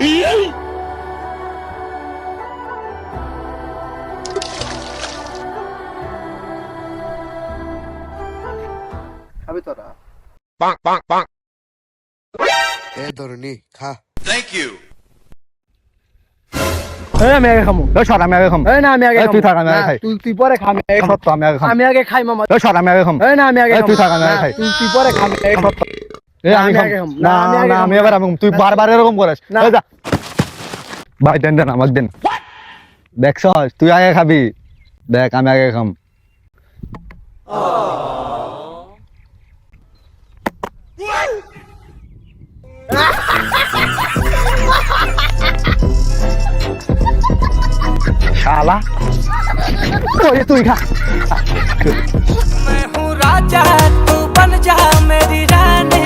খাবি তোরা? এ ধরনি খা। আমি আগে খামু। সর আমি আগে খাম। না আমি আগে তুই থাক আমি আগে খাই। তুই পরে খা। সত্য আমি আগে খাম। আমি আগে খাই মামা। সর আমি আগে খাম। না আমি আগে তুই থাক আমি আগে খাই। তুই পরে খা। সত্য আমি আগে খাম। না না আমি এবার আমি তুই বারবার এরকম করিস না। যা ভাই দেন দেন আমাকে দেন দেখছ তুই আগে খাবি দেখ আমি আগে খাম শালা তুই খা मैं हूँ राजा तू बन जा मेरी रानी